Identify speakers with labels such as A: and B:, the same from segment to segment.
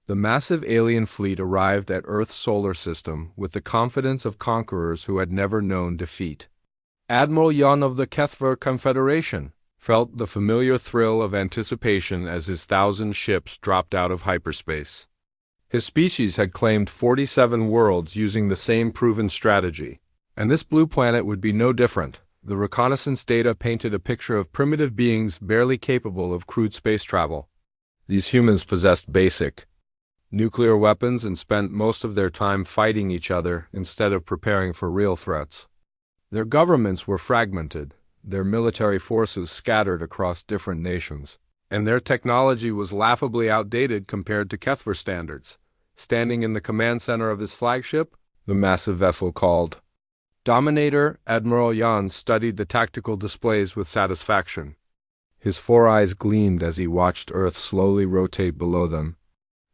A: The massive alien fleet arrived at Earth's solar system with the confidence of conquerors who had never known defeat. Admiral Yon of the Kethver Confederation felt the familiar thrill of anticipation as his 1,000 ships dropped out of hyperspace. His species had claimed 47 worlds using the same proven strategy, and this blue planet would be no different. The reconnaissance data painted a picture of primitive beings barely capable of crude space travel. These humans possessed basic nuclear weapons and spent most of their time fighting each other instead of preparing for real threats. Their governments were fragmented, their military forces scattered across different nations, and their technology was laughably outdated compared to Kethver standards. Standing in the command center of his flagship, the massive vessel called Dominator, Admiral Yan studied the tactical displays with satisfaction. His 4 eyes gleamed as he watched Earth slowly rotate below them.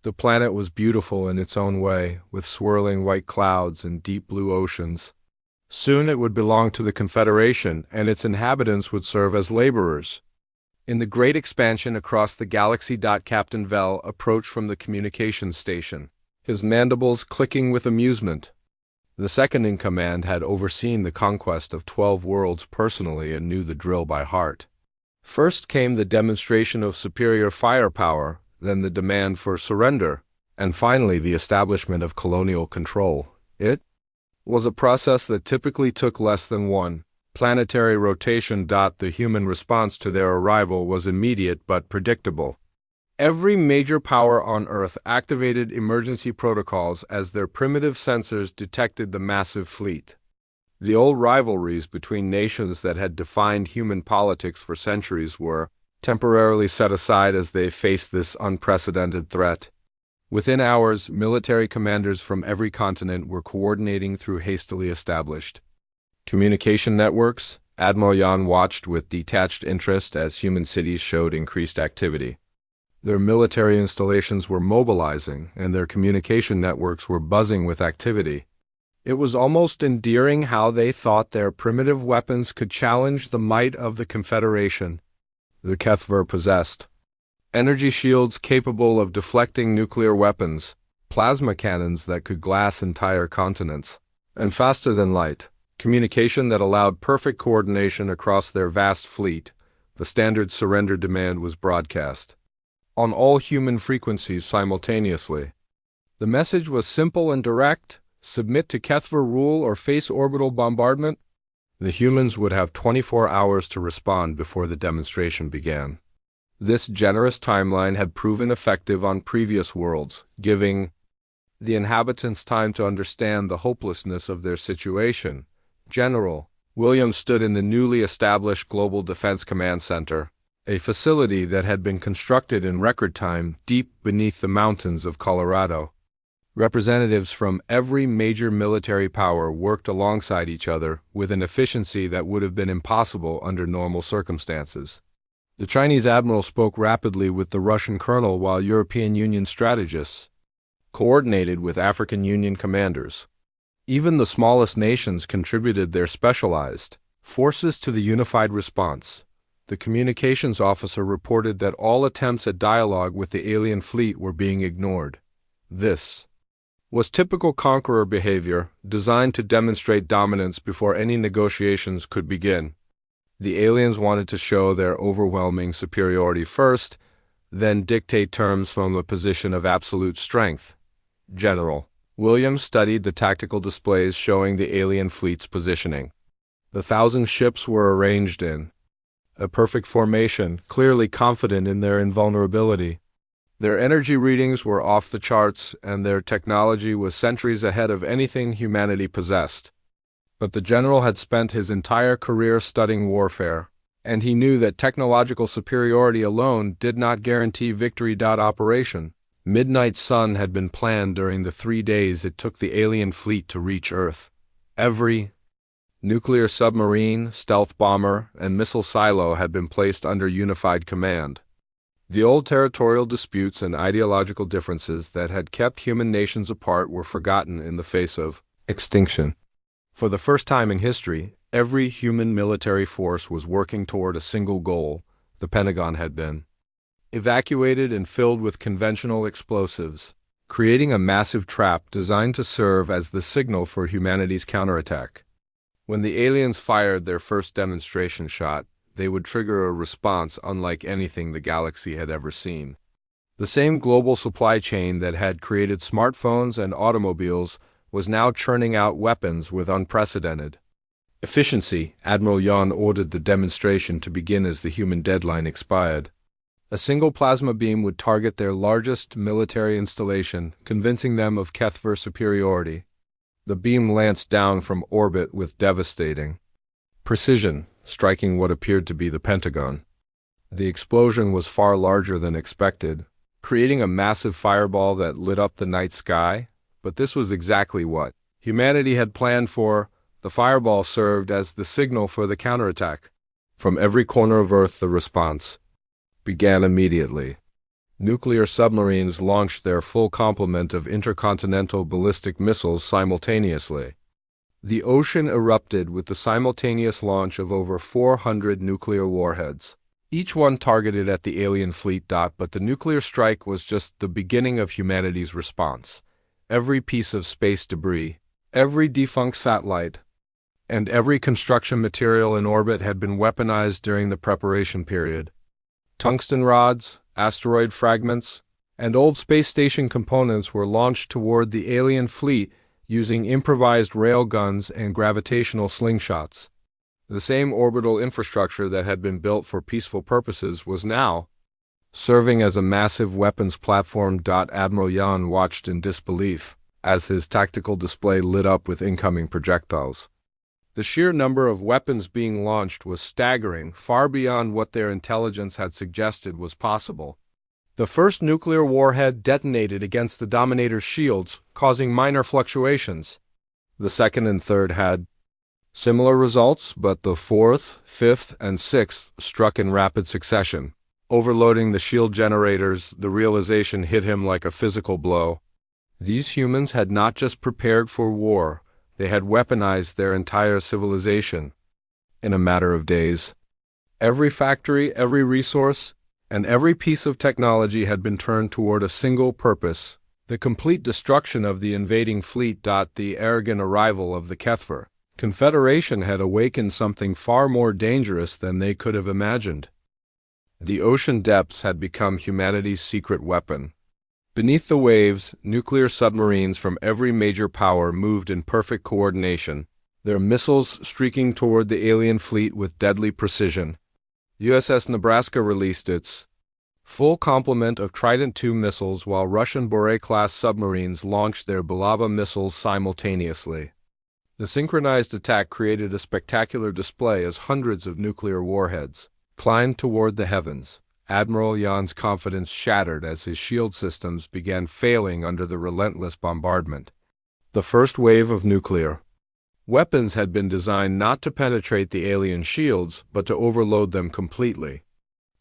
A: The planet was beautiful in its own way, with swirling white clouds and deep blue oceans. Soon it would belong to the Confederation, and its inhabitants would serve as laborers. In the great expansion across the galaxy, Captain Vel approached from the communications station, his mandibles clicking with amusement. The second in command had overseen the conquest of 12 worlds personally and knew the drill by heart. First came the demonstration of superior firepower, then the demand for surrender, and finally the establishment of colonial control. It was a process that typically took less than one planetary rotation. The human response to their arrival was immediate but predictable. Every major power on Earth activated emergency protocols as their primitive sensors detected the massive fleet. The old rivalries between nations that had defined human politics for centuries were temporarily set aside as they faced this unprecedented threat. Within hours, military commanders from every continent were coordinating through hastily established communication networks. Admiral Yan watched with detached interest as human cities showed increased activity. Their military installations were mobilizing, and their communication networks were buzzing with activity. It was almost endearing how they thought their primitive weapons could challenge the might of the Confederation. The Kethver possessed energy shields capable of deflecting nuclear weapons, plasma cannons that could glass entire continents, and faster than light communication that allowed perfect coordination across their vast fleet. The standard surrender demand was broadcast on all human frequencies simultaneously. The message was simple and direct: submit to Kethver rule or face orbital bombardment. The humans would have 24 hours to respond before the demonstration began. This generous timeline had proven effective on previous worlds, giving the inhabitants time to understand the hopelessness of their situation. General Williams stood in the newly established Global Defense Command Center, a facility that had been constructed in record time deep beneath the mountains of Colorado. Representatives from every major military power worked alongside each other with an efficiency that would have been impossible under normal circumstances. The Chinese admiral spoke rapidly with the Russian colonel, while European Union strategists coordinated with African Union commanders. Even the smallest nations contributed their specialized forces to the unified response. The communications officer reported that all attempts at dialogue with the alien fleet were being ignored. This was typical conqueror behavior, designed to demonstrate dominance before any negotiations could begin. The aliens wanted to show their overwhelming superiority first, then dictate terms from a position of absolute strength. General Williams studied the tactical displays showing the alien fleet's positioning. The 1,000 ships were arranged in a perfect formation, clearly confident in their invulnerability. Their energy readings were off the charts, and their technology was centuries ahead of anything humanity possessed. But the general had spent his entire career studying warfare, and he knew that technological superiority alone did not guarantee victory. Operation Midnight Sun had been planned during the 3 days it took the alien fleet to reach Earth. Every nuclear submarine, stealth bomber, and missile silo had been placed under unified command. The old territorial disputes and ideological differences that had kept human nations apart were forgotten in the face of extinction. For the first time in history, every human military force was working toward a single goal. The Pentagon had been evacuated and filled with conventional explosives. creating a massive trap designed to serve as the signal for humanity's counterattack. When the aliens fired their first demonstration shot, they would trigger a response unlike anything the galaxy had ever seen. The same global supply chain that had created smartphones and automobiles was now churning out weapons with unprecedented efficiency. Admiral Yon ordered the demonstration to begin as the human deadline expired. A single plasma beam would target their largest military installation, convincing them of Kethver superiority. The beam lanced down from orbit with devastating precision, striking what appeared to be the Pentagon. The explosion was far larger than expected, creating a massive fireball that lit up the night sky, but this was exactly what humanity had planned for. The fireball served as the signal for the counterattack. From every corner of Earth, the response began immediately. Nuclear submarines launched their full complement of intercontinental ballistic missiles simultaneously. The ocean erupted with the simultaneous launch of over 400 nuclear warheads, each one targeted at the alien fleet. But the nuclear strike was just the beginning of humanity's response. Every piece of space debris, every defunct satellite, and every construction material in orbit had been weaponized during the preparation period. Tungsten rods, asteroid fragments, and old space station components were launched toward the alien fleet using improvised railguns and gravitational slingshots. The same orbital infrastructure that had been built for peaceful purposes was now serving as a massive weapons platform. Admiral Yan watched in disbelief as his tactical display lit up with incoming projectiles. The sheer number of weapons being launched was staggering, far beyond what their intelligence had suggested was possible. The first nuclear warhead detonated against the Dominator's shields, causing minor fluctuations. The second and third had similar results, but the fourth, fifth, and sixth struck in rapid succession. Overloading the shield generators, the realization hit him like a physical blow. These humans had not just prepared for war, they had weaponized their entire civilization in a matter of days. Every factory, every resource, and every piece of technology had been turned toward a single purpose: the complete destruction of the invading fleet. The arrogant arrival of the Kethver Confederation had awakened something far more dangerous than they could have imagined. The ocean depths had become humanity's secret weapon. Beneath the waves, nuclear submarines from every major power moved in perfect coordination, their missiles streaking toward the alien fleet with deadly precision. USS Nebraska released its full complement of Trident II missiles, while Russian Borei-class submarines launched their Bulava missiles simultaneously. The synchronized attack created a spectacular display as hundreds of nuclear warheads climbed toward the heavens. Admiral Yan's confidence shattered as his shield systems began failing under the relentless bombardment. The first wave of nuclear weapons had been designed not to penetrate the alien shields, but to overload them completely.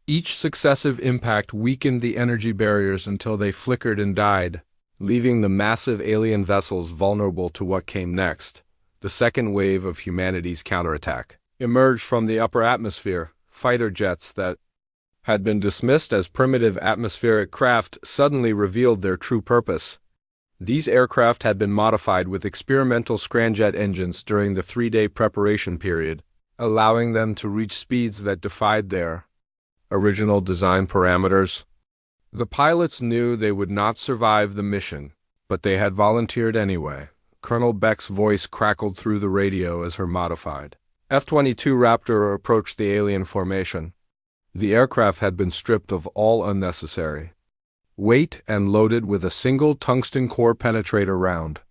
A: Each successive impact weakened the energy barriers until they flickered and died, leaving the massive alien vessels vulnerable to what came next. The second wave of humanity's counterattack emerged from the upper atmosphere. Fighter jets that had been dismissed as primitive atmospheric craft suddenly revealed their true purpose. These aircraft had been modified with experimental scramjet engines during the 3-day preparation period, allowing them to reach speeds that defied their original design parameters. The pilots knew they would not survive the mission, but they had volunteered anyway. Colonel Beck's voice crackled through the radio as her modified F-22 Raptor approached the alien formation. The aircraft had been stripped of all unnecessary weight and loaded with a single tungsten core penetrator round.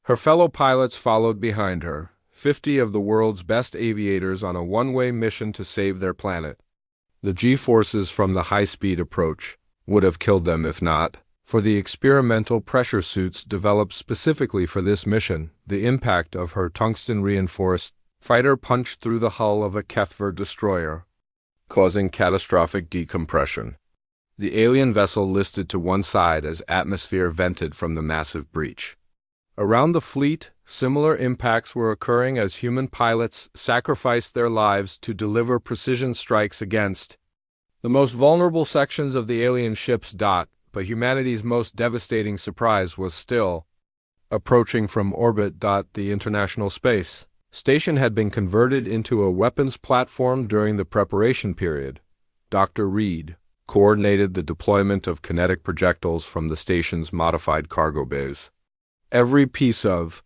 A: Her fellow pilots followed behind her, 50 of the world's best aviators on a one-way mission to save their planet. The G-forces from the high-speed approach would have killed them if not for the experimental pressure suits developed specifically for this mission. The impact of her tungsten-reinforced fighter punched through the hull of a Kethver destroyer, causing catastrophic decompression. The alien vessel listed to one side as atmosphere vented from the massive breach. Around the fleet, similar impacts were occurring as human pilots sacrificed their lives to deliver precision strikes against the most vulnerable sections of the alien ships. but humanity's most devastating surprise was still approaching from orbit. The International Space Station had been converted into a weapons platform during the preparation period. Dr. Reed coordinated the deployment of kinetic projectiles from the station's modified cargo bays. Every piece of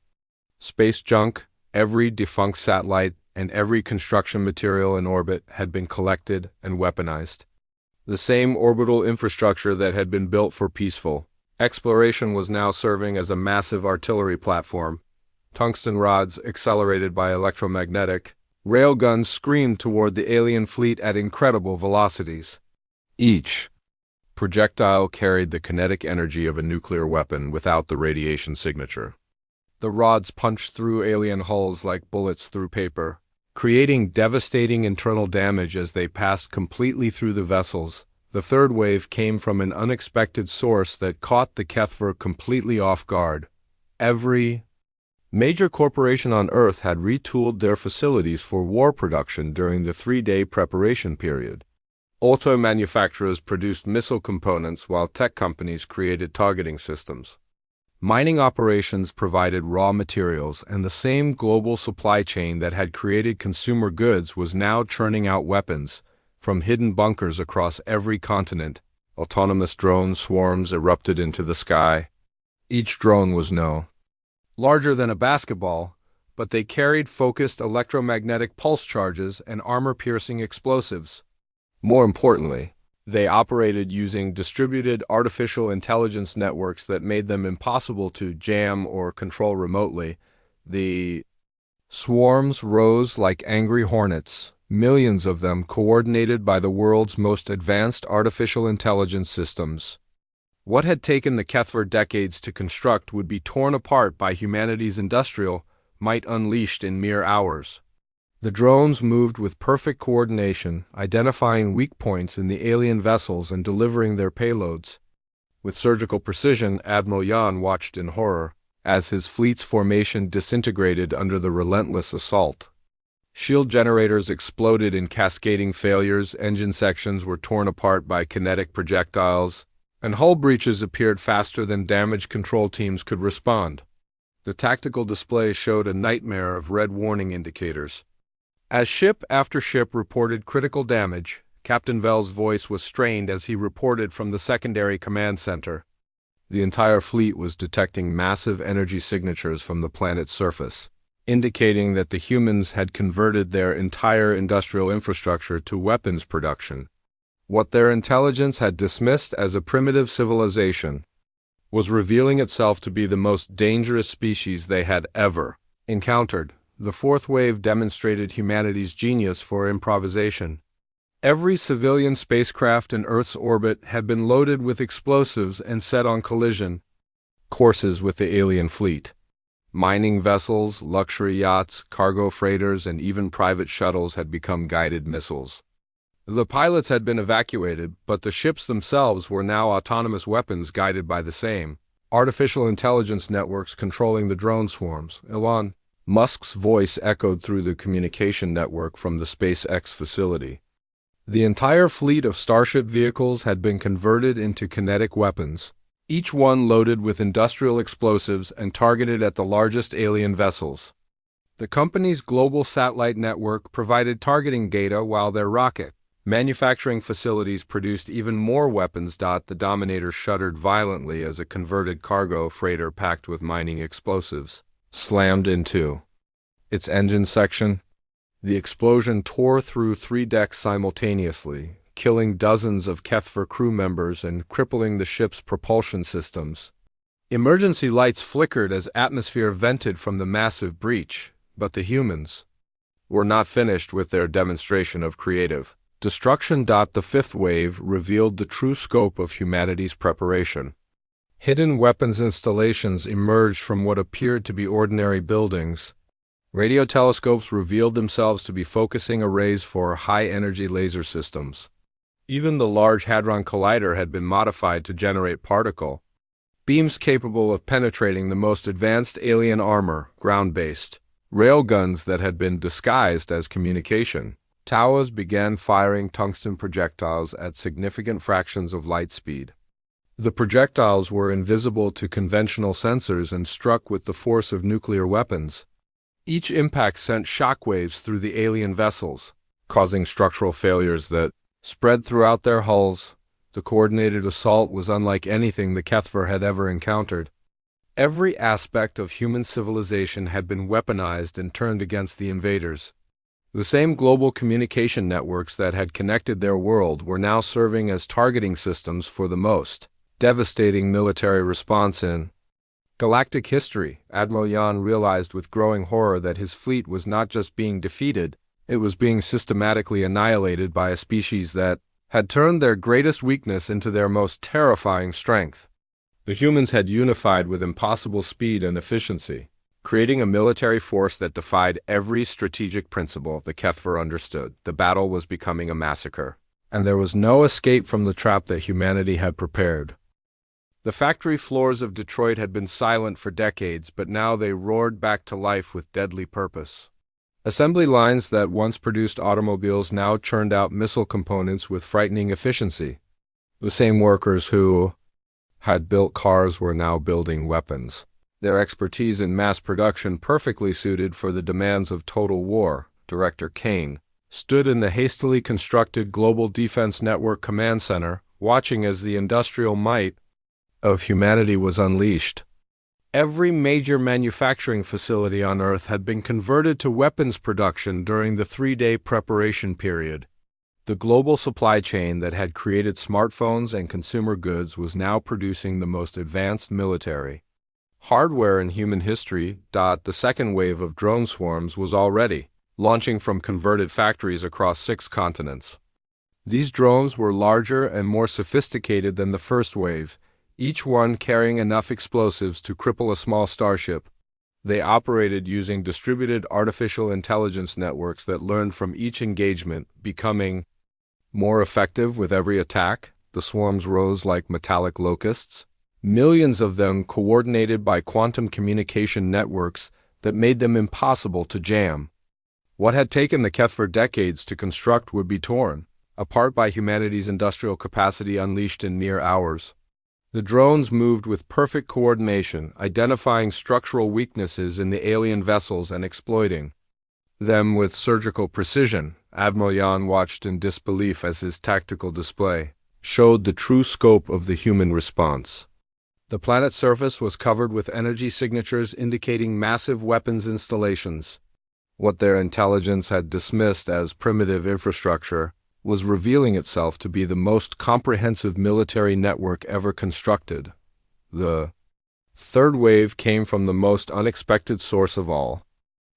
A: space junk, every defunct satellite, and every construction material in orbit had been collected and weaponized. The same orbital infrastructure that had been built for peaceful exploration was now serving as a massive artillery platform. Tungsten rods, accelerated by electromagnetic railguns, screamed toward the alien fleet at incredible velocities. Each projectile carried the kinetic energy of a nuclear weapon without the radiation signature. The rods punched through alien hulls like bullets through paper, creating devastating internal damage as they passed completely through the vessels. The third wave came from an unexpected source that caught the Kethver completely off guard. Every major corporation on Earth had retooled their facilities for war production during the 3-day preparation period. Auto manufacturers produced missile components while tech companies created targeting systems. Mining operations provided raw materials, and the same global supply chain that had created consumer goods was now churning out weapons from hidden bunkers across every continent. Autonomous drone swarms erupted into the sky. Each drone was no larger than a basketball, but they carried focused electromagnetic pulse charges and armor-piercing explosives. More importantly, they operated using distributed artificial intelligence networks that made them impossible to jam or control remotely. The swarms rose like angry hornets, millions of them coordinated by the world's most advanced artificial intelligence systems. What had taken the Kethver decades to construct would be torn apart by humanity's industrial might unleashed in mere hours. The drones moved with perfect coordination, identifying weak points in the alien vessels and delivering their payloads. With surgical precision, Admiral Yan watched in horror as his fleet's formation disintegrated under the relentless assault. Shield generators exploded in cascading failures, engine sections were torn apart by kinetic projectiles, and hull breaches appeared faster than damage control teams could respond. The tactical display showed a nightmare of red warning indicators. As ship after ship reported critical damage, Captain Vell's voice was strained as he reported from the secondary command center. The entire fleet was detecting massive energy signatures from the planet's surface, indicating that the humans had converted their entire industrial infrastructure to weapons production. What their intelligence had dismissed as a primitive civilization was revealing itself to be the most dangerous species they had ever encountered. The fourth wave demonstrated humanity's genius for improvisation. Every civilian spacecraft in Earth's orbit had been loaded with explosives and set on collision courses with the alien fleet. Mining vessels, luxury yachts, cargo freighters, and even private shuttles had become guided missiles. The pilots had been evacuated, but the ships themselves were now autonomous weapons guided by the same artificial intelligence networks controlling the drone swarms. Elon Musk's voice echoed through the communication network from the SpaceX facility. The entire fleet of Starship vehicles had been converted into kinetic weapons, each one loaded with industrial explosives and targeted at the largest alien vessels. The company's global satellite network provided targeting data while their rocket manufacturing facilities produced even more weapons. The Dominator shuddered violently as a converted cargo freighter packed with mining explosives slammed into its engine section. The explosion tore through 3 decks simultaneously, killing dozens of Kethver crew members and crippling the ship's propulsion systems. Emergency lights flickered as atmosphere vented from the massive breach, but the humans were not finished with their demonstration of creative destruction. The fifth wave revealed the true scope of humanity's preparation. Hidden weapons installations emerged from what appeared to be ordinary buildings. Radio telescopes revealed themselves to be focusing arrays for high-energy laser systems. Even the Large Hadron Collider had been modified to generate particle beams capable of penetrating the most advanced alien armor, ground-based railguns that had been disguised as communication towers began firing tungsten projectiles at significant fractions of light speed. The projectiles were invisible to conventional sensors and struck with the force of nuclear weapons. Each impact sent shockwaves through the alien vessels, causing structural failures that spread throughout their hulls. The coordinated assault was unlike anything the Kethver had ever encountered. Every aspect of human civilization had been weaponized and turned against the invaders. The same global communication networks that had connected their world were now serving as targeting systems for the most devastating military response in galactic history. Admiral Yan realized with growing horror that his fleet was not just being defeated, it was being systematically annihilated by a species that had turned their greatest weakness into their most terrifying strength. The humans had unified with impossible speed and efficiency, creating a military force that defied every strategic principle the Kethver understood. The battle was becoming a massacre, and there was no escape from the trap that humanity had prepared. The factory floors of Detroit had been silent for decades, but now they roared back to life with deadly purpose. Assembly lines that once produced automobiles now churned out missile components with frightening efficiency. The same workers who had built cars were now building weapons, their expertise in mass production perfectly suited for the demands of total war. Director Kane stood in the hastily constructed Global Defense Network Command Center, watching as the industrial might of humanity was unleashed. Every major manufacturing facility on Earth had been converted to weapons production during the 3-day preparation period. The global supply chain that had created smartphones and consumer goods was now producing the most advanced military hardware in human history. The second wave of drone swarms was already launching from converted factories across 6 continents. These drones were larger and more sophisticated than the first wave, each one carrying enough explosives to cripple a small starship. They operated using distributed artificial intelligence networks that learned from each engagement, becoming more effective with every attack. The swarms rose like metallic locusts, millions of them coordinated by quantum communication networks that made them impossible to jam. What had taken the Kethver decades to construct would be torn apart by humanity's industrial capacity unleashed in mere hours. The drones moved with perfect coordination, identifying structural weaknesses in the alien vessels and exploiting them with surgical precision. Admiral Yan watched in disbelief as his tactical display showed the true scope of the human response. The planet's surface was covered with energy signatures indicating massive weapons installations. What their intelligence had dismissed as primitive infrastructure was revealing itself to be the most comprehensive military network ever constructed. The third wave came from the most unexpected source of all.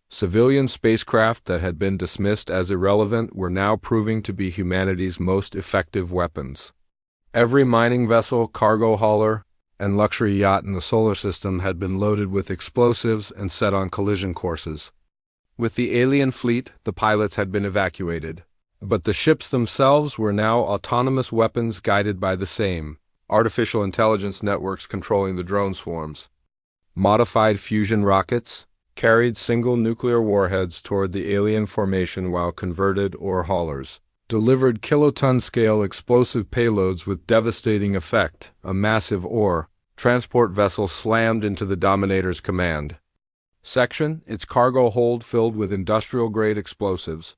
A: Civilian spacecraft that had been dismissed as irrelevant were now proving to be humanity's most effective weapons. Every mining vessel, cargo hauler, and luxury yacht in the solar system had been loaded with explosives and set on collision courses. With the alien fleet, the pilots had been evacuated, but the ships themselves were now autonomous weapons guided by the same artificial intelligence networks controlling the drone swarms. Modified fusion rockets carried single nuclear warheads toward the alien formation, while converted ore haulers delivered kiloton-scale explosive payloads with devastating effect. A massive ore transport vessel slammed into the Dominator's command section, its cargo hold filled with industrial-grade explosives.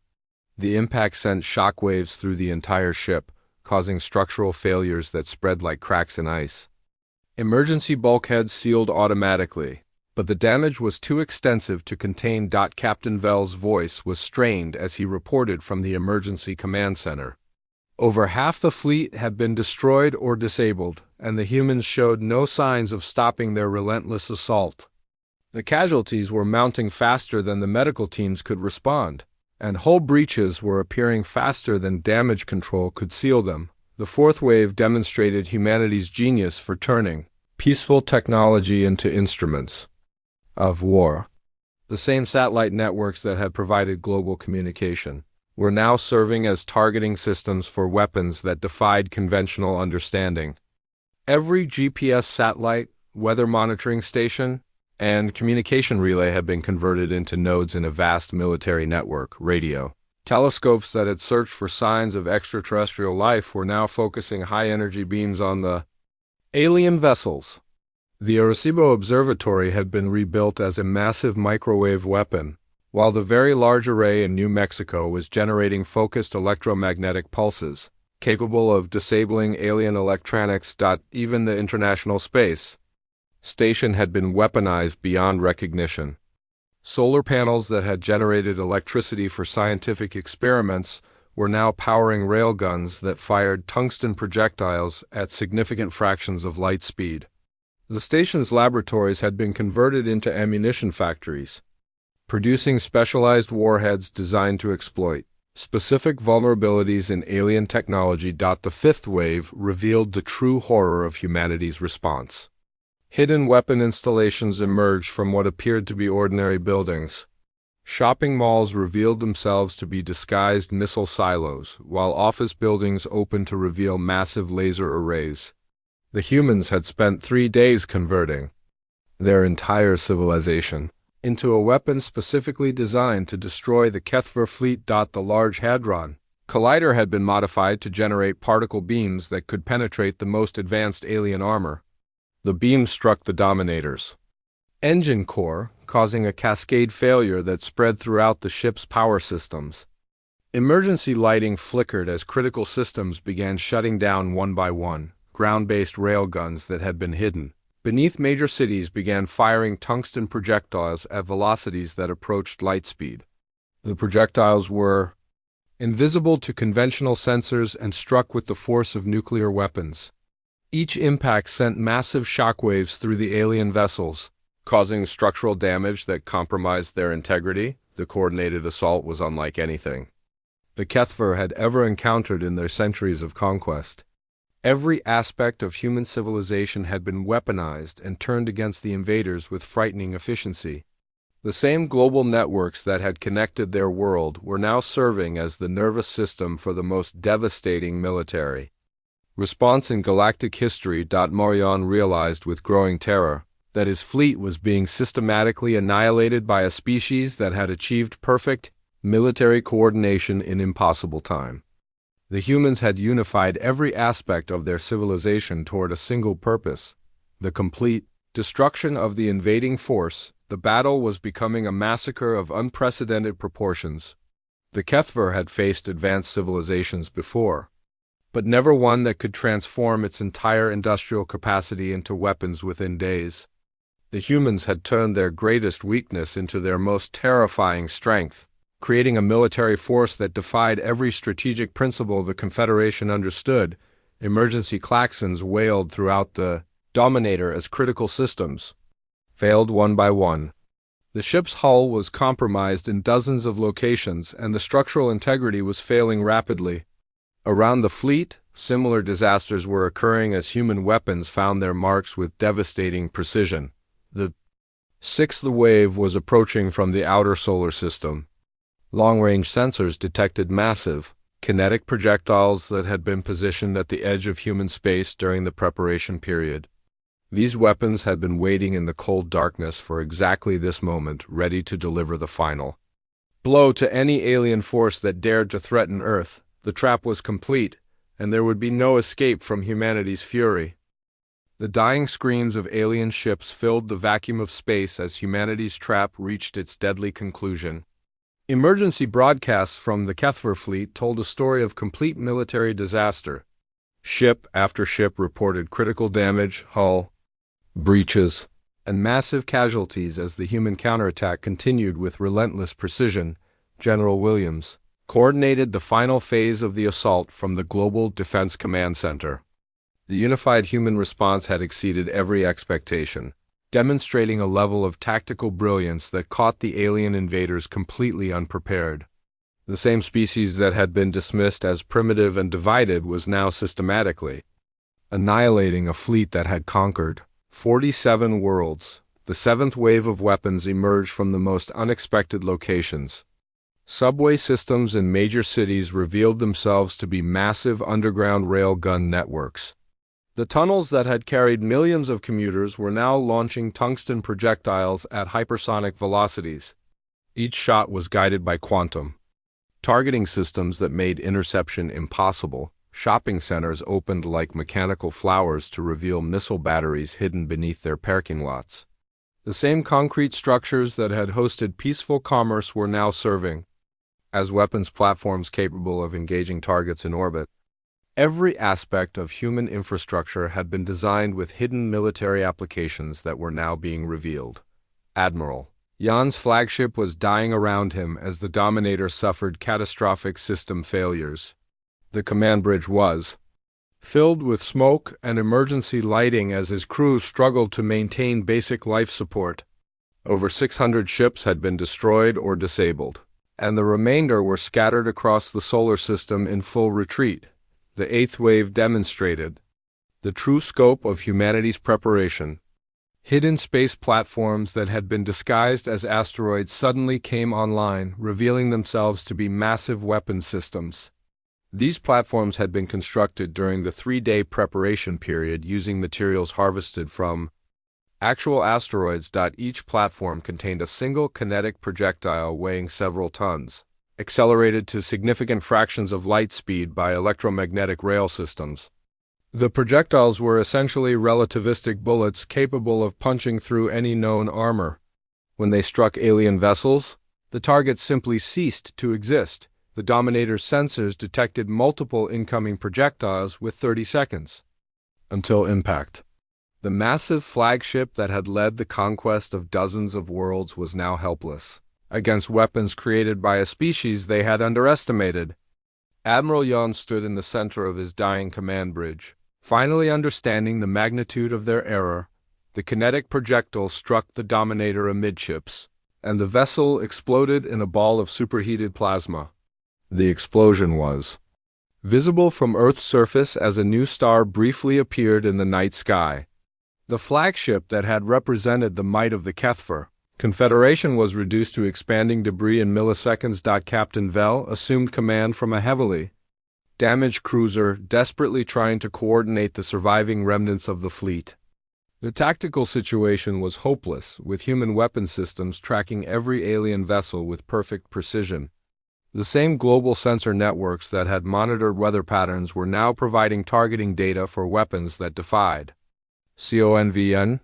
A: The impact sent shockwaves through the entire ship, causing structural failures that spread like cracks in ice. Emergency bulkheads sealed automatically, but the damage was too extensive to contain. Captain Vell's voice was strained as he reported from the emergency command center. Over half the fleet had been destroyed or disabled, and the humans showed no signs of stopping their relentless assault. The casualties were mounting faster than the medical teams could respond, and hull breaches were appearing faster than damage control could seal them. The fourth wave demonstrated humanity's genius for turning peaceful technology into instruments of war. The same satellite networks that had provided global communication were now serving as targeting systems for weapons that defied conventional understanding. Every GPS satellite, weather monitoring station, and communication relay had been converted into nodes in a vast military network. Radio telescopes that had searched for signs of extraterrestrial life were now focusing high-energy beams on the Alien vessels. The Arecibo Observatory had been rebuilt as a massive microwave weapon, while the Very Large Array in New Mexico was generating focused electromagnetic pulses, capable of disabling alien electronics. Even the International Space Station had been weaponized beyond recognition. Solar panels that had generated electricity for scientific experiments were now powering railguns that fired tungsten projectiles at significant fractions of light speed. The station's laboratories had been converted into ammunition factories, producing specialized warheads designed to exploit specific vulnerabilities in alien technology. The fifth wave revealed the true horror of humanity's response. Hidden weapon installations emerged from what appeared to be ordinary buildings. Shopping malls revealed themselves to be disguised missile silos, while office buildings opened to reveal massive laser arrays. The humans had spent 3 days converting their entire civilization into a weapon specifically designed to destroy the Kethver fleet. The Large Hadron Collider had been modified to generate particle beams that could penetrate the most advanced alien armor. The beam struck the Dominator's engine core, causing a cascade failure that spread throughout the ship's power systems. Emergency lighting flickered as critical systems began shutting down one by one. Ground-based railguns that had been hidden beneath major cities began firing tungsten projectiles at velocities that approached light speed. The projectiles were invisible to conventional sensors and struck with the force of nuclear weapons. Each impact sent massive shockwaves through the alien vessels, causing structural damage that compromised their integrity. The coordinated assault was unlike anything the Kethver had ever encountered in their centuries of conquest. Every aspect of human civilization had been weaponized and turned against the invaders with frightening efficiency. The same global networks that had connected their world were now serving as the nervous system for the most devastating military response in galactic history. Morion realized with growing terror that his fleet was being systematically annihilated by a species that had achieved perfect military coordination in impossible time. The humans had unified every aspect of their civilization toward a single purpose: the complete destruction of the invading force. The battle was becoming a massacre of unprecedented proportions. The Kethver had faced advanced civilizations before, but never one that could transform its entire industrial capacity into weapons within days. The humans had turned their greatest weakness into their most terrifying strength, creating a military force that defied every strategic principle the Confederation understood. Emergency klaxons wailed throughout the Dominator as critical systems failed one by one. The ship's hull was compromised in dozens of locations, and the structural integrity was failing rapidly. Around the fleet, similar disasters were occurring as human weapons found their marks with devastating precision. The sixth wave was approaching from the outer solar system. Long-range sensors detected massive, kinetic projectiles that had been positioned at the edge of human space during the preparation period. These weapons had been waiting in the cold darkness for exactly this moment, ready to deliver the final blow to any alien force that dared to threaten Earth. The trap was complete, and there would be no escape from humanity's fury. The dying screams of alien ships filled the vacuum of space as humanity's trap reached its deadly conclusion. Emergency broadcasts from the Kethver fleet told a story of complete military disaster. Ship after ship reported critical damage, hull breaches, and massive casualties as the human counterattack continued with relentless precision. General Williams coordinated the final phase of the assault from the Global Defense Command Center. The unified human response had exceeded every expectation, demonstrating a level of tactical brilliance that caught the alien invaders completely unprepared. The same species that had been dismissed as primitive and divided was now systematically annihilating a fleet that had conquered 47 worlds. The seventh wave of weapons emerged from the most unexpected locations. Subway systems in major cities revealed themselves to be massive underground rail gun networks. The tunnels that had carried millions of commuters were now launching tungsten projectiles at hypersonic velocities. Each shot was guided by quantum targeting systems that made interception impossible. Shopping centers opened like mechanical flowers to reveal missile batteries hidden beneath their parking lots. The same concrete structures that had hosted peaceful commerce were now serving as weapons platforms capable of engaging targets in orbit. Every aspect of human infrastructure had been designed with hidden military applications that were now being revealed. Admiral Jan's flagship was dying around him as the Dominator suffered catastrophic system failures. The command bridge was filled with smoke and emergency lighting as his crew struggled to maintain basic life support. Over 600 ships had been destroyed or disabled, and the remainder were scattered across the solar system in full retreat. The eighth wave demonstrated the true scope of humanity's preparation. Hidden space platforms that had been disguised as asteroids suddenly came online, revealing themselves to be massive weapons systems. These platforms had been constructed during the 3-day preparation period using materials harvested from actual asteroids. Each platform contained a single kinetic projectile weighing several tons, accelerated to significant fractions of light speed by electromagnetic rail systems. The projectiles were essentially relativistic bullets capable of punching through any known armor. When they struck alien vessels, the target simply ceased to exist. The Dominator's sensors detected multiple incoming projectiles with 30 seconds until impact. The massive flagship that had led the conquest of dozens of worlds was now helpless against weapons created by a species they had underestimated. Admiral Jan stood in the center of his dying command bridge. Finally understanding the magnitude of their error, the kinetic projectile struck the Dominator amidships, and the vessel exploded in a ball of superheated plasma. The explosion was visible from Earth's surface as a new star briefly appeared in the night sky. The flagship that had represented the might of the HFY Confederation was reduced to expanding debris in milliseconds. Captain Vel assumed command from a heavily damaged cruiser, desperately trying to coordinate the surviving remnants of the fleet. The tactical situation was hopeless, with human weapon systems tracking every alien vessel with perfect precision. The same global sensor networks that had monitored weather patterns were now providing targeting data for weapons that defied CONVN,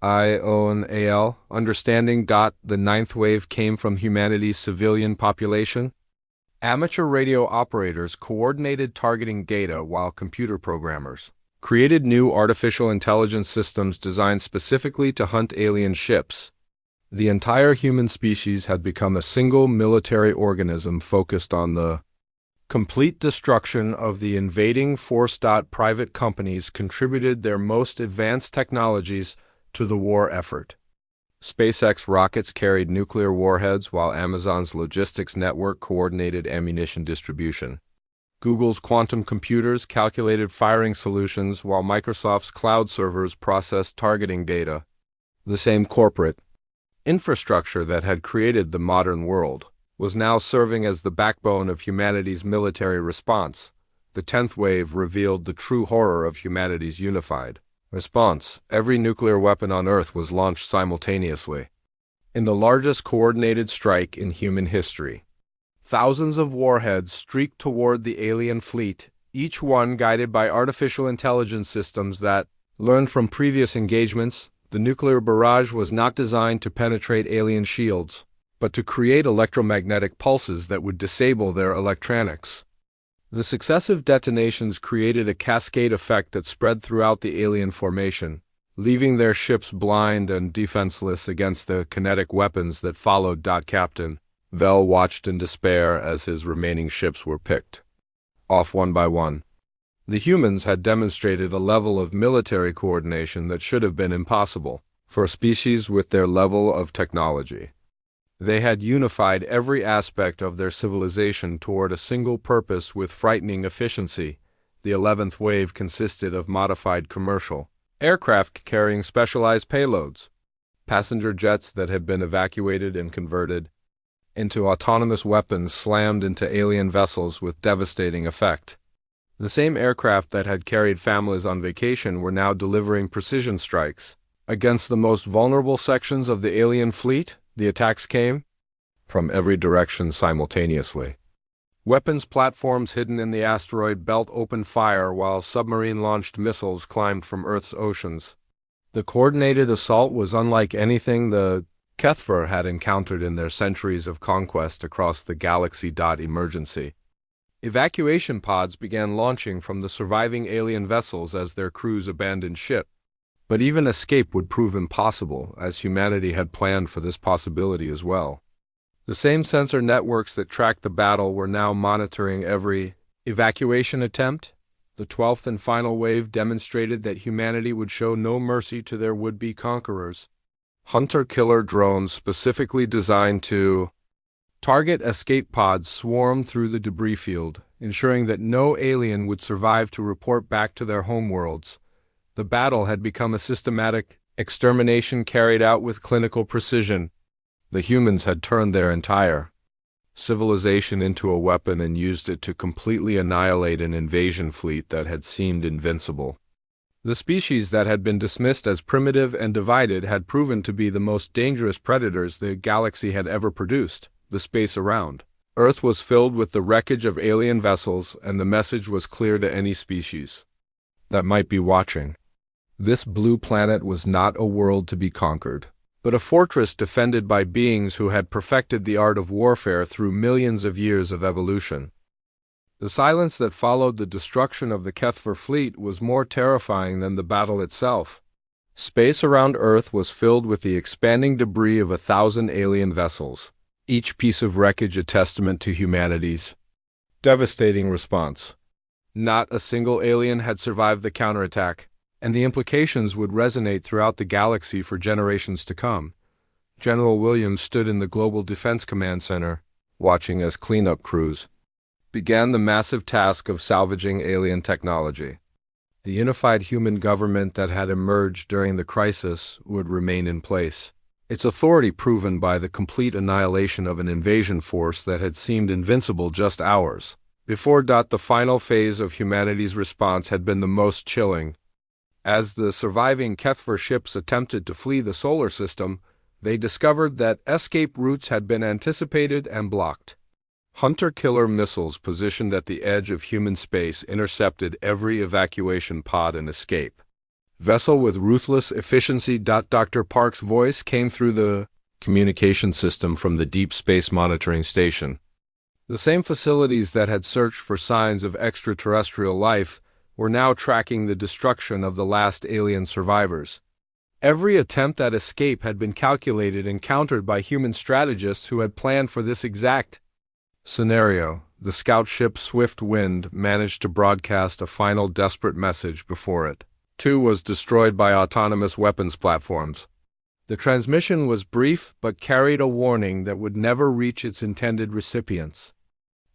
A: IONAL, understanding. The ninth wave came from humanity's civilian population. Amateur radio operators coordinated targeting data while computer programmers created new artificial intelligence systems designed specifically to hunt alien ships. The entire human species had become a single military organism focused on the complete destruction of the invading force. Private companies contributed their most advanced technologies to the war effort. SpaceX rockets carried nuclear warheads while Amazon's logistics network coordinated ammunition distribution. Google's quantum computers calculated firing solutions while Microsoft's cloud servers processed targeting data. The same corporate infrastructure that had created the modern world was now serving as the backbone of humanity's military response. The 10th wave revealed the true horror of humanity's unified response. Every nuclear weapon on Earth was launched simultaneously in the largest coordinated strike in human history. Thousands of warheads streaked toward the alien fleet, each one guided by artificial intelligence systems that learned from previous engagements. The nuclear barrage was not designed to penetrate alien shields, but to create electromagnetic pulses that would disable their electronics. The successive detonations created a cascade effect that spread throughout the alien formation, leaving their ships blind and defenseless against the kinetic weapons that followed. Captain Vel watched in despair as his remaining ships were picked off one by one. The humans had demonstrated a level of military coordination that should have been impossible for a species with their level of technology. They had unified every aspect of their civilization toward a single purpose with frightening efficiency. The 11th wave consisted of modified commercial aircraft carrying specialized payloads, passenger jets that had been evacuated and converted into autonomous weapons slammed into alien vessels with devastating effect. The same aircraft that had carried families on vacation were now delivering precision strikes against the most vulnerable sections of the alien fleet. The attacks came from every direction simultaneously. Weapons platforms hidden in the asteroid belt opened fire while submarine-launched missiles climbed from Earth's oceans. The coordinated assault was unlike anything the HFY had encountered in their centuries of conquest across the galaxy. Emergency evacuation pods began launching from the surviving alien vessels as their crews abandoned ship. But even escape would prove impossible, as humanity had planned for this possibility as well. The same sensor networks that tracked the battle were now monitoring every evacuation attempt. The 12th and final wave demonstrated that humanity would show no mercy to their would-be conquerors. Hunter-killer drones specifically designed to target escape pods swarmed through the debris field, ensuring that no alien would survive to report back to their homeworlds. The battle had become a systematic extermination carried out with clinical precision. The humans had turned their entire civilization into a weapon and used it to completely annihilate an invasion fleet that had seemed invincible. The species that had been dismissed as primitive and divided had proven to be the most dangerous predators the galaxy had ever produced. The space around Earth was filled with the wreckage of alien vessels, and the message was clear to any species that might be watching. This blue planet was not a world to be conquered, but a fortress defended by beings who had perfected the art of warfare through millions of years of evolution. The silence that followed the destruction of the HFY fleet was more terrifying than the battle itself. Space around Earth was filled with the expanding debris of 1,000 alien vessels, each piece of wreckage a testament to humanity's devastating response. Not a single alien had survived the counterattack, and the implications would resonate throughout the galaxy for generations to come. General Williams stood in the Global Defense Command Center, watching as cleanup crews began the massive task of salvaging alien technology. The unified human government that had emerged during the crisis would remain in place, its authority proven by the complete annihilation of an invasion force that had seemed invincible just hours before. The final phase of humanity's response had been the most chilling. As the surviving HFY ships attempted to flee the solar system, they discovered that escape routes had been anticipated and blocked. Hunter-killer missiles positioned at the edge of human space intercepted every evacuation pod and escape vessel with ruthless efficiency. Dr. Park's voice came through the communication system from the Deep Space Monitoring Station. The same facilities that had searched for signs of extraterrestrial life were now tracking the destruction of the last alien survivors. Every attempt at escape had been calculated and countered by human strategists who had planned for this exact scenario. The scout ship Swift Wind managed to broadcast a final desperate message before it, too, was destroyed by autonomous weapons platforms. The transmission was brief but carried a warning that would never reach its intended recipients.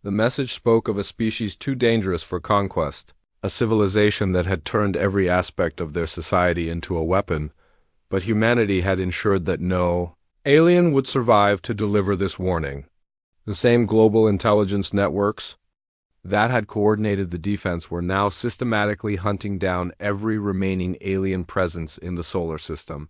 A: The message spoke of a species too dangerous for conquest, a civilization that had turned every aspect of their society into a weapon, but humanity had ensured that no alien would survive to deliver this warning. The same global intelligence networks that had coordinated the defense were now systematically hunting down every remaining alien presence in the solar system.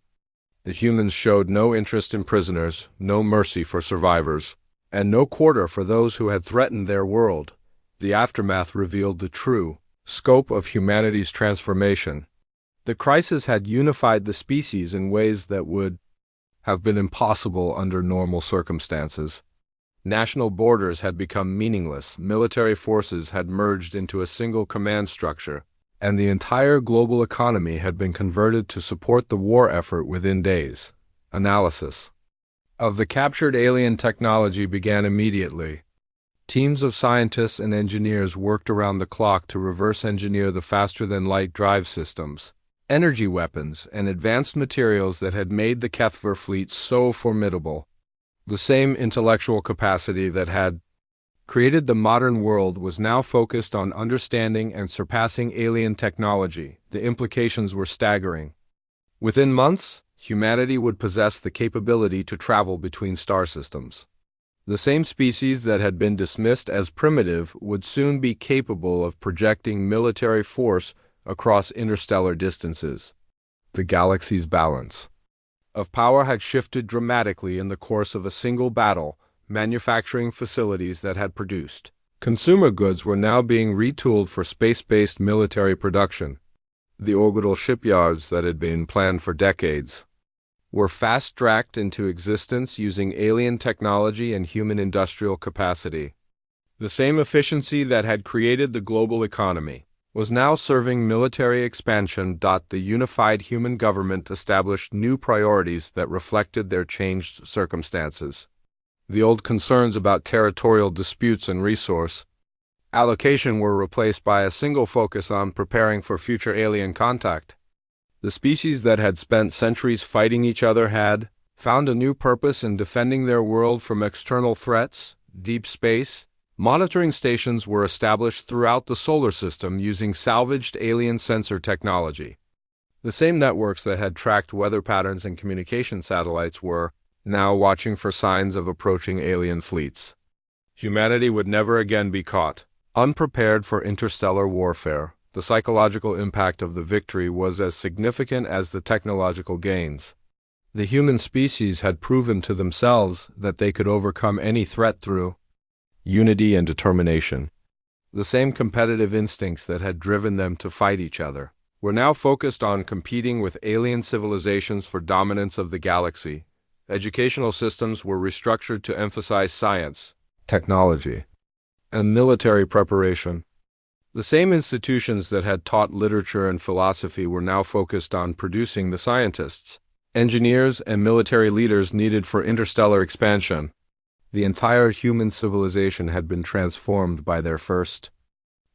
A: The humans showed no interest in prisoners, no mercy for survivors, and no quarter for those who had threatened their world. The aftermath revealed the true scope of humanity's transformation. The crisis had unified the species in ways that would have been impossible under normal circumstances. National borders had become meaningless, military forces had merged into a single command structure, and the entire global economy had been converted to support the war effort within days. Analysis of the captured alien technology began immediately. Teams of scientists and engineers worked around the clock to reverse engineer the faster-than-light drive systems, energy weapons, and advanced materials that had made the HFY fleet so formidable. The same intellectual capacity that had created the modern world was now focused on understanding and surpassing alien technology. The implications were staggering. Within months, humanity would possess the capability to travel between star systems. The same species that had been dismissed as primitive would soon be capable of projecting military force across interstellar distances. The galaxy's balance of power had shifted dramatically in the course of a single battle. Manufacturing facilities that had produced Consumer goods were now being retooled for space-based military production. The orbital shipyards that had been planned for decades were fast-tracked into existence using alien technology and human industrial capacity. The same efficiency that had created the global economy was now serving military expansion. The unified human government established new priorities that reflected their changed circumstances. The old concerns about territorial disputes and resource allocation were replaced by a single focus on preparing for future alien contact. The species that had spent centuries fighting each other had found a new purpose in defending their world from external threats. Deep space monitoring stations were established throughout the solar system using salvaged alien sensor technology. The same networks that had tracked weather patterns and communication satellites were now watching for signs of approaching alien fleets. Humanity would never again be caught unprepared for interstellar warfare. The psychological impact of the victory was as significant as the technological gains. The human species had proven to themselves that they could overcome any threat through unity and determination. The same competitive instincts that had driven them to fight each other were now focused on competing with alien civilizations for dominance of the galaxy. Educational systems were restructured to emphasize science, technology, and military preparation. The same institutions that had taught literature and philosophy were now focused on producing the scientists, engineers, and military leaders needed for interstellar expansion. The entire human civilization had been transformed by their first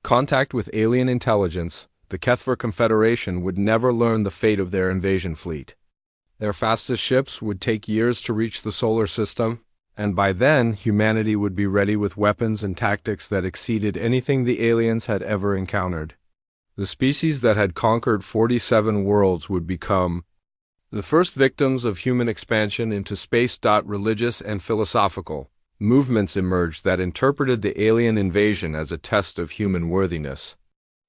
A: contact with alien intelligence. The HFY Confederation would never learn the fate of their invasion fleet. Their fastest ships would take years to reach the solar system, and by then humanity would be ready with weapons and tactics that exceeded anything the aliens had ever encountered. The species that had conquered 47 worlds would become the first victims of human expansion into space. Religious and philosophical movements emerged that interpreted the alien invasion as a test of human worthiness.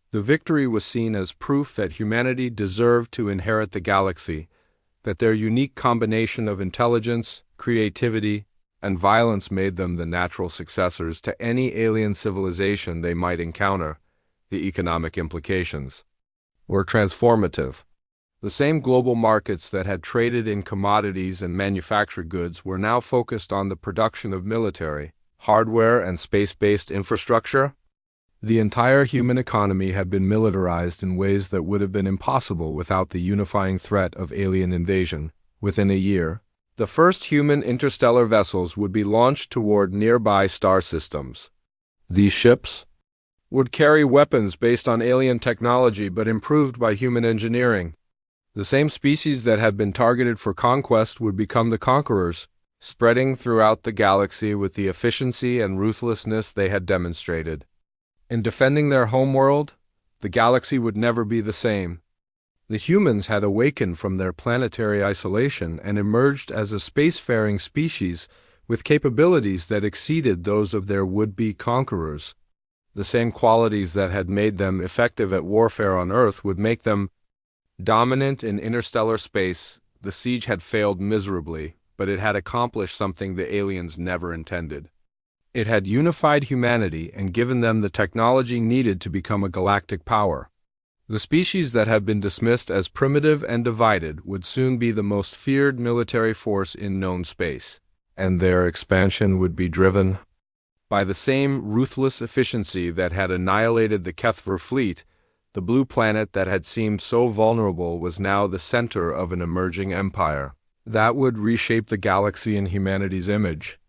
A: The victory was seen as proof that humanity deserved to inherit the galaxy, that their unique combination of intelligence, creativity, and violence made them the natural successors to any alien civilization they might encounter. The economic implications were transformative. The same global markets that had traded in commodities and manufactured goods were now focused on the production of military, hardware, and space-based infrastructure. The entire human economy had been militarized in ways that would have been impossible without the unifying threat of alien invasion. Within a year, the first human interstellar vessels would be launched toward nearby star systems. These ships would carry weapons based on alien technology but improved by human engineering. The same species that had been targeted for conquest would become the conquerors, spreading throughout the galaxy with the efficiency and ruthlessness they had demonstrated. In defending their homeworld, the galaxy would never be the same. The humans had awakened from their planetary isolation and emerged as a spacefaring species with capabilities that exceeded those of their would-be conquerors. The same qualities that had made them effective at warfare on Earth would make them dominant in interstellar space. The siege had failed miserably, but it had accomplished something the aliens never intended. It had unified humanity and given them the technology needed to become a galactic power. The species that had been dismissed as primitive and divided would soon be the most feared military force in known space, and their expansion would be driven by the same ruthless efficiency that had annihilated the HFY fleet. The blue planet that had seemed so vulnerable was now the center of an emerging empire that would reshape the galaxy in humanity's image.